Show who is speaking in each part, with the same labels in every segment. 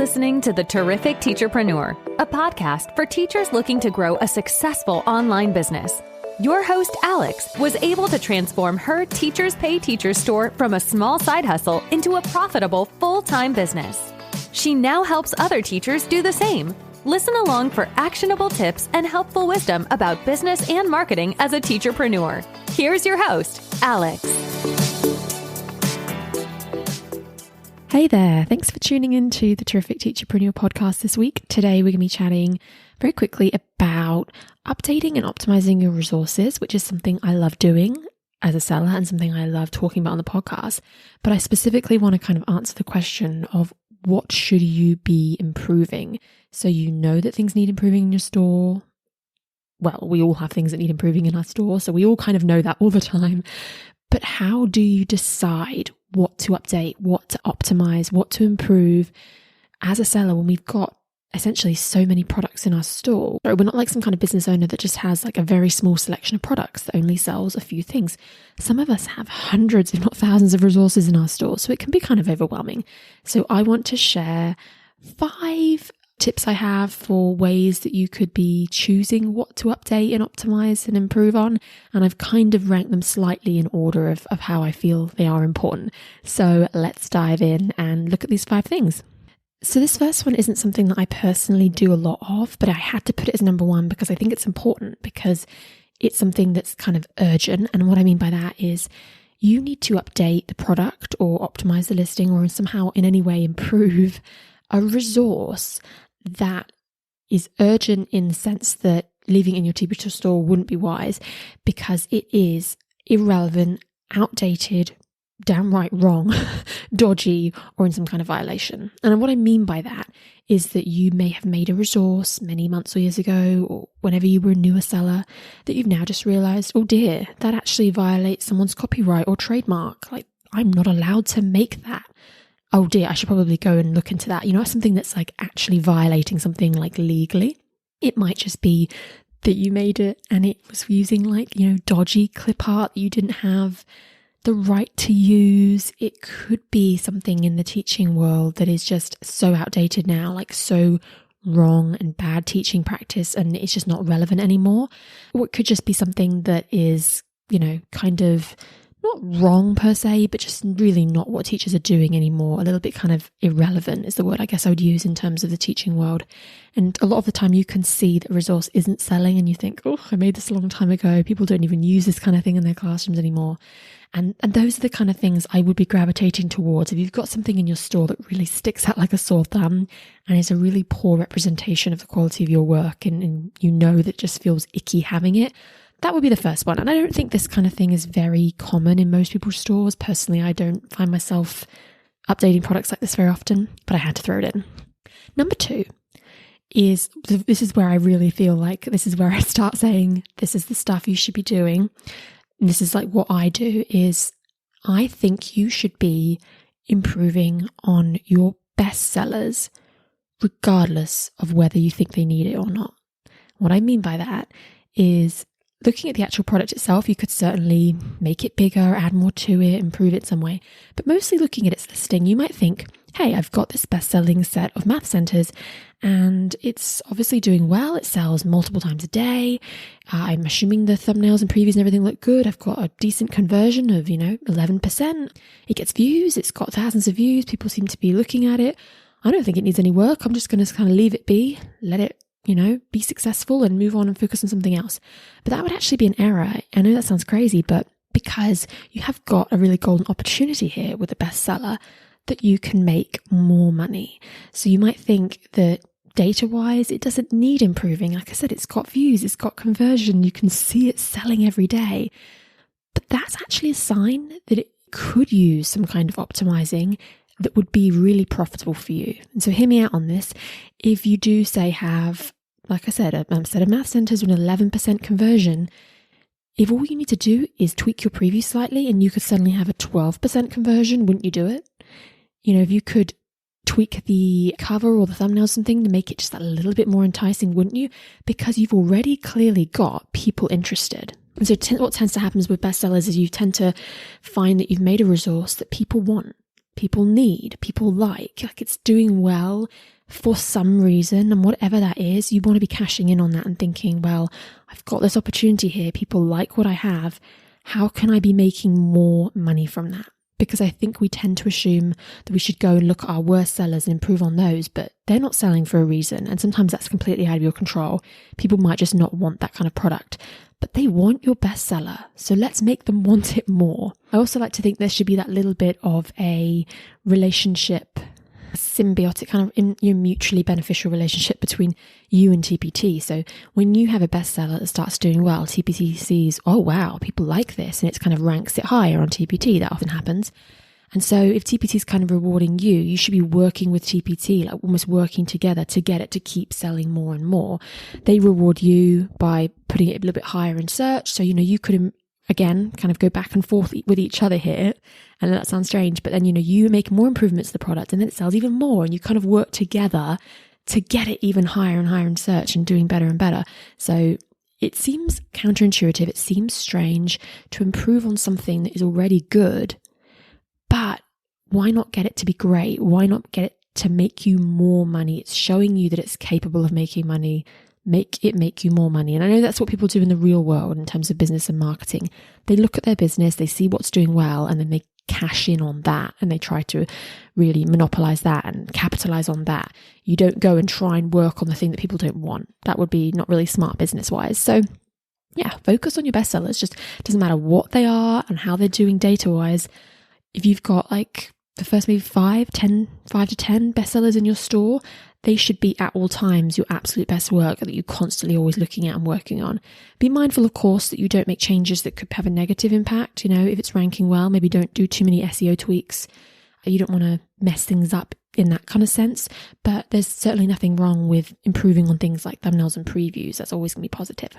Speaker 1: listening to the Terrific Teacherpreneur, a podcast for teachers looking to grow a successful online business. Your host, Alex, was able to transform her Teachers Pay Teachers store from a small side hustle into a profitable full-time business. She now helps other teachers do the same. Listen along for actionable tips and helpful wisdom about business and marketing as a teacherpreneur. Here's your host, Alex.
Speaker 2: Hey there, thanks for tuning in to the Terrific Teacherpreneur podcast this week. Today we're going to be chatting very quickly about updating and optimizing your resources, which is something I love doing as a seller and something I love talking about on the podcast. But I specifically want to kind of answer the question of what should you be improving? So you know that things need improving in your store. Well, we all have things that need improving in our store, so we all kind of know that all the time. But how do you decide what to update, what to optimize, what to improve as a seller when we've got essentially so many products in our store? We're not like some kind of business owner that just has like a very small selection of products that only sells a few things. Some of us have hundreds, if not thousands of resources in our store, so it can be kind of overwhelming. So I want to share 5 tips I have for ways that you could be choosing what to update and optimize and improve on. And I've kind of ranked them slightly in order of how I feel they are important. So let's dive in and look at these 5 things. So this first one isn't something that I personally do a lot of, but I had to put it as number 1 because I think it's important, because it's something that's kind of urgent. And what I mean by that is you need to update the product or optimize the listing or somehow in any way improve a resource that is urgent in the sense that leaving it in your TPT store wouldn't be wise, because it is irrelevant, outdated, downright wrong, dodgy, or in some kind of violation. And what I mean by that is that you may have made a resource many months or years ago, or whenever you were a newer seller, that you've now just realized, oh dear, that actually violates someone's copyright or trademark. Like, I'm not allowed to make that. Oh dear, I should probably go and look into that. You know, something that's like actually violating something like legally. It might just be that you made it and it was using like, dodgy clip art that you didn't have the right to use. It could be something in the teaching world that is just so outdated now, like so wrong and bad teaching practice, and it's just not relevant anymore. Or it could just be something that is, kind of not wrong per se, but just really not what teachers are doing anymore. A little bit kind of irrelevant is the word I guess I would use in terms of the teaching world. And a lot of the time you can see that a resource isn't selling and you think, oh, I made this a long time ago. People don't even use this kind of thing in their classrooms anymore. And those are the kind of things I would be gravitating towards. If you've got something in your store that really sticks out like a sore thumb and is a really poor representation of the quality of your work, and you know that just feels icky having it, that would be the first one. And I don't think this kind of thing is very common in most people's stores. Personally, I don't find myself updating products like this very often, but I had to throw it in. Number 2 is, this is where I really feel like this is where I start saying this is the stuff you should be doing. And this is like what I do, is I think you should be improving on your best sellers regardless of whether you think they need it or not. What I mean by that is, looking at the actual product itself, you could certainly make it bigger, add more to it, improve it some way. But mostly looking at its listing, you might think, hey, I've got this best-selling set of math centers and it's obviously doing well. It sells multiple times a day. I'm assuming the thumbnails and previews and everything look good. I've got a decent conversion of, 11%. It gets views. It's got thousands of views. People seem to be looking at it. I don't think it needs any work. I'm just going to kind of leave it be, let it be successful and move on and focus on something else. But that would actually be an error. I know that sounds crazy, but because you have got a really golden opportunity here with a bestseller that you can make more money. So you might think that data-wise, it doesn't need improving. Like I said, it's got views, it's got conversion. You can see it selling every day. But that's actually a sign that it could use some kind of optimizing that would be really profitable for you. And so hear me out on this. If you do say have, like I said, a set of math centers with an 11% conversion, if all you need to do is tweak your preview slightly and you could suddenly have a 12% conversion, wouldn't you do it? If you could tweak the cover or the thumbnail or something to make it just a little bit more enticing, wouldn't you? Because you've already clearly got people interested. And so what tends to happen with bestsellers is you tend to find that you've made a resource that people want. people need, people like it's doing well for some reason, and whatever that is, you want to be cashing in on that and thinking, well, I've got this opportunity here. People like what I have. How can I be making more money from that? Because I think we tend to assume that we should go and look at our worst sellers and improve on those, but they're not selling for a reason. And sometimes that's completely out of your control. People might just not want that kind of product, but they want your bestseller. So let's make them want it more. I also like to think there should be that little bit of a relationship, a symbiotic kind of in your mutually beneficial relationship between you and TPT. So when you have a bestseller that starts doing well, TPT sees, oh wow, people like this, and it kind of ranks it higher on TPT. That often happens. And so if TPT is kind of rewarding you, you should be working with TPT, like almost working together to get it to keep selling more and more. They reward you by putting it a little bit higher in search. So, you could, again, kind of go back and forth with each other here. And that sounds strange, but then, you make more improvements to the product and then it sells even more, and you kind of work together to get it even higher and higher in search and doing better and better. So it seems counterintuitive. It seems strange to improve on something that is already good, but why not get it to be great? Why not get it to make you more money? It's showing you that it's capable of making money. Make you more money. And I know that's what people do in the real world in terms of business and marketing. They look at their business, they see what's doing well, and then they cash in on that, and they try to really monopolize that and capitalize on that. You don't go and try and work on the thing that people don't want. That would be not really smart business wise. So yeah, focus on your bestsellers. Just doesn't matter what they are and how they're doing data wise. If you've got like the first maybe 5 to 10 bestsellers in your store, they should be at all times your absolute best work that you're constantly always looking at and working on. Be mindful, of course, that you don't make changes that could have a negative impact. If it's ranking well, maybe don't do too many SEO tweaks. You don't want to mess things up in that kind of sense, but there's certainly nothing wrong with improving on things like thumbnails and previews. That's always going to be positive.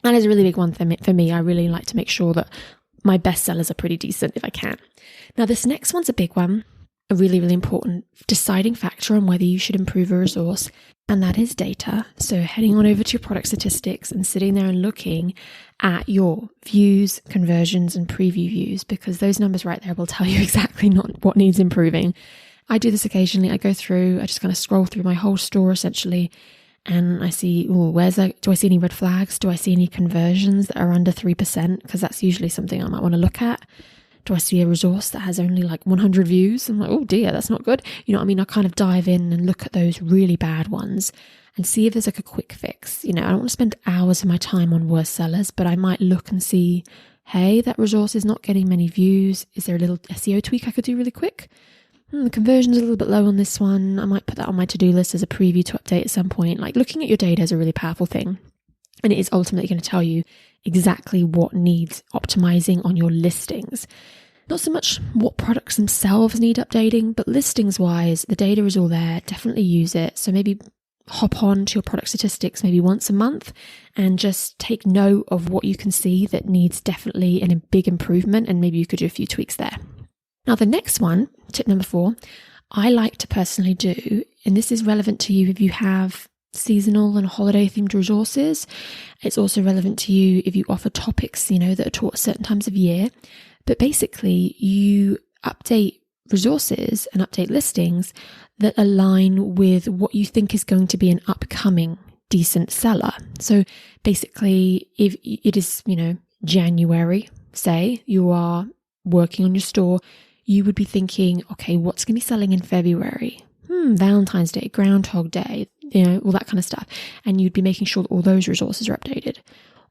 Speaker 2: That is a really big one for me. I really like to make sure that my bestsellers are pretty decent if I can. Now, this next one's a big one. A really, really important deciding factor on whether you should improve a resource, and that is data. So heading on over to your product statistics and sitting there and looking at your views, conversions, and preview views, because those numbers right there will tell you exactly not what needs improving. I do this occasionally. I go through, I just kind of scroll through my whole store essentially, and I see, do I see any red flags? Do I see any conversions that are under 3%? Because that's usually something I might want to look at. Do I see a resource that has only like 100 views? I'm like, oh dear, that's not good. You know what I mean? I kind of dive in and look at those really bad ones and see if there's like a quick fix. I don't want to spend hours of my time on worst sellers, but I might look and see, hey, that resource is not getting many views. Is there a little SEO tweak I could do really quick? The conversion's a little bit low on this one. I might put that on my to-do list as a preview to update at some point. Like, looking at your data is a really powerful thing. And it is ultimately going to tell you exactly what needs optimizing on your listings. Not so much what products themselves need updating, but listings wise, the data is all there. Definitely use it. So maybe hop on to your product statistics maybe once a month and just take note of what you can see that needs definitely a big improvement, and maybe you could do a few tweaks there. Now, the next one, tip number 4, I like to personally do, and this is relevant to you if you have seasonal and holiday themed resources. It's also relevant to you if you offer topics, that are taught at certain times of year. But basically, you update resources and update listings that align with what you think is going to be an upcoming decent seller. So basically, if it is, January, say you are working on your store, you would be thinking, okay, what's going to be selling in February? Valentine's Day, Groundhog Day, all that kind of stuff. And you'd be making sure that all those resources are updated.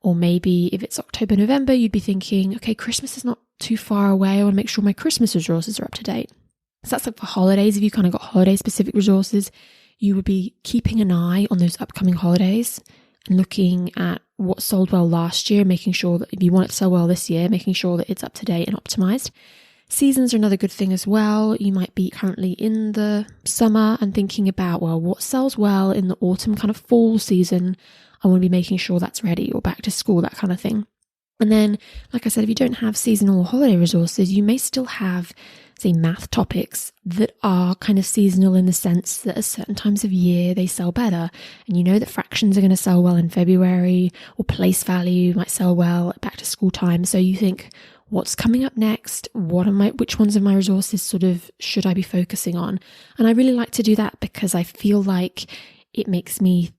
Speaker 2: Or maybe if it's October, November, you'd be thinking, okay, Christmas is not too far away. I want to make sure my Christmas resources are up to date. So that's like for holidays. If you kind of got holiday specific resources, you would be keeping an eye on those upcoming holidays and looking at what sold well last year, making sure that if you want it to sell well this year, making sure that it's up to date and optimized. Seasons are another good thing as well. You might be currently in the summer and thinking about, well, what sells well in the autumn kind of fall season. I want to be making sure that's ready, or back to school, that kind of thing. And then, like I said, if you don't have seasonal or holiday resources, you may still have, say, math topics that are kind of seasonal in the sense that at certain times of year they sell better. And you know that fractions are going to sell well in February, or place value might sell well at back to school time. So you think, what's coming up next, which ones of my resources should I be focusing on? And I really like to do that because I feel like it makes me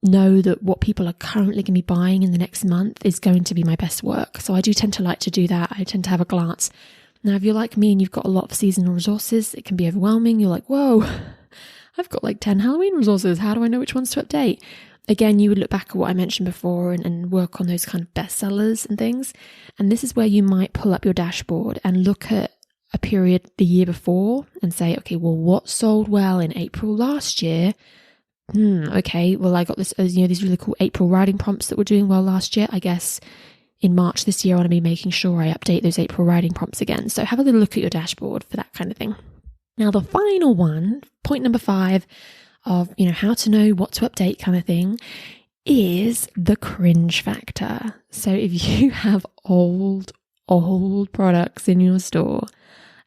Speaker 2: know that what people are currently going to be buying in the next month is going to be my best work. So I do tend to like to do that. I tend to have a glance. Now, if you're like me and you've got a lot of seasonal resources, it can be overwhelming. You're like, whoa, I've got like 10 Halloween resources. How do I know which ones to update? Again, you would look back at what I mentioned before and work on those kind of bestsellers and things. And this is where you might pull up your dashboard and look at a period the year before and say, okay, well, what sold well in April last year? Okay, well, I got this, these really cool April writing prompts that were doing well last year. I guess in March this year, I want to be making sure I update those April writing prompts again. So have a little look at your dashboard for that kind of thing. Now, the final one, point number 5 of, how to know what to update kind of thing is the cringe factor. So if you have old products in your store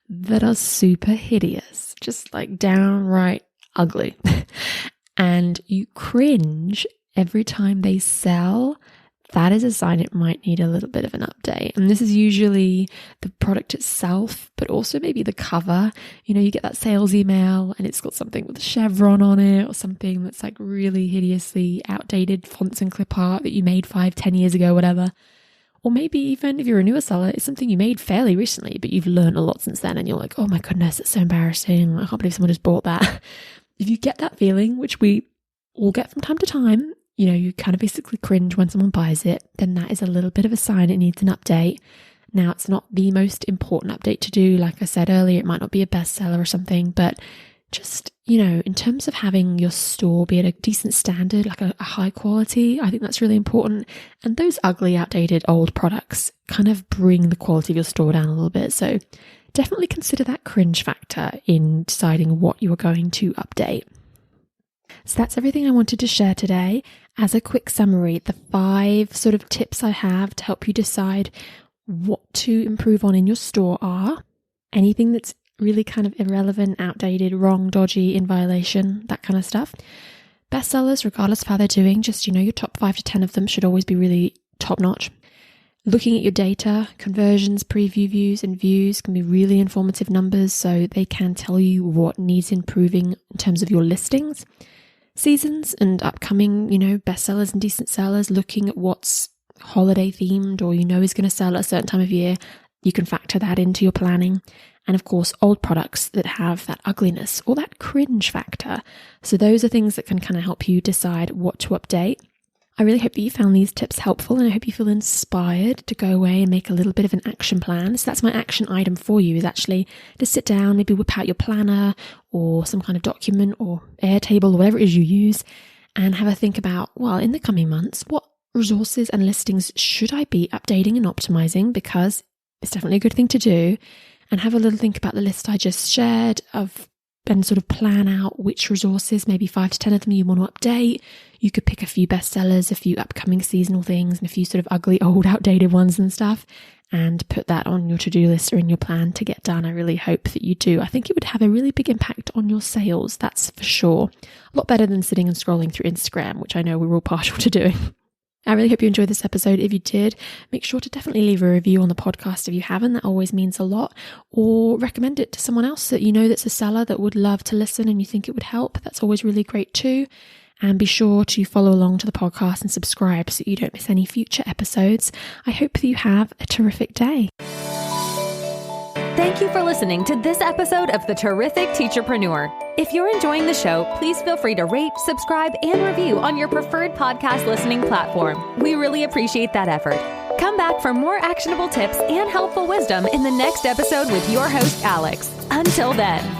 Speaker 2: that are super hideous, just like downright ugly, and you cringe every time they sell, that is a sign it might need a little bit of an update. And this is usually the product itself, but also maybe the cover. You get that sales email and it's got something with a chevron on it or something that's like really hideously outdated fonts and clip art that you made 5-10 years ago, whatever. Or maybe even if you're a newer seller, it's something you made fairly recently, but you've learned a lot since then and you're like, oh my goodness, it's so embarrassing. I can't believe someone just bought that. If you get that feeling, which we all get from time to time, you kind of basically cringe when someone buys it, then that is a little bit of a sign it needs an update. Now, it's not the most important update to do. Like I said earlier, it might not be a bestseller or something, but just, in terms of having your store be at a decent standard, like a high quality, I think that's really important. And those ugly, outdated, old products kind of bring the quality of your store down a little bit. So definitely consider that cringe factor in deciding what you are going to update. So that's everything I wanted to share today. As a quick summary, the 5 sort of tips I have to help you decide what to improve on in your store are anything that's really kind of irrelevant, outdated, wrong, dodgy, in violation, that kind of stuff. Bestsellers, regardless of how they're doing, just, your top 5 to 10 of them should always be really top notch. Looking at your data, conversions, preview views, and views can be really informative numbers, so they can tell you what needs improving in terms of your listings. Seasons and upcoming, bestsellers and decent sellers, looking at what's holiday themed or is going to sell at a certain time of year, you can factor that into your planning. And of course, old products that have that ugliness or that cringe factor. So those are things that can kind of help you decide what to update. I really hope that you found these tips helpful and I hope you feel inspired to go away and make a little bit of an action plan. So that's my action item for you, is actually to sit down, maybe whip out your planner or some kind of document or Airtable or whatever it is you use and have a think about, well, in the coming months, what resources and listings should I be updating and optimizing, because it's definitely a good thing to do, and have a little think about the list I just shared and sort of plan out which resources, maybe 5 to 10 of them you want to update. You could pick a few bestsellers, a few upcoming seasonal things, and a few sort of ugly, old, outdated ones and stuff, and put that on your to-do list or in your plan to get done. I really hope that you do. I think it would have a really big impact on your sales, that's for sure. A lot better than sitting and scrolling through Instagram, which I know we're all partial to doing. I really hope you enjoyed this episode. If you did, make sure to definitely leave a review on the podcast if you haven't. That always means a lot. Or recommend it to someone else that that's a seller that would love to listen and you think it would help. That's always really great too. And be sure to follow along to the podcast and subscribe so you don't miss any future episodes. I hope that you have a terrific day.
Speaker 1: Thank you for listening to this episode of The Terrific Teacherpreneur. If you're enjoying the show, please feel free to rate, subscribe, and review on your preferred podcast listening platform. We really appreciate that effort. Come back for more actionable tips and helpful wisdom in the next episode with your host, Alex. Until then.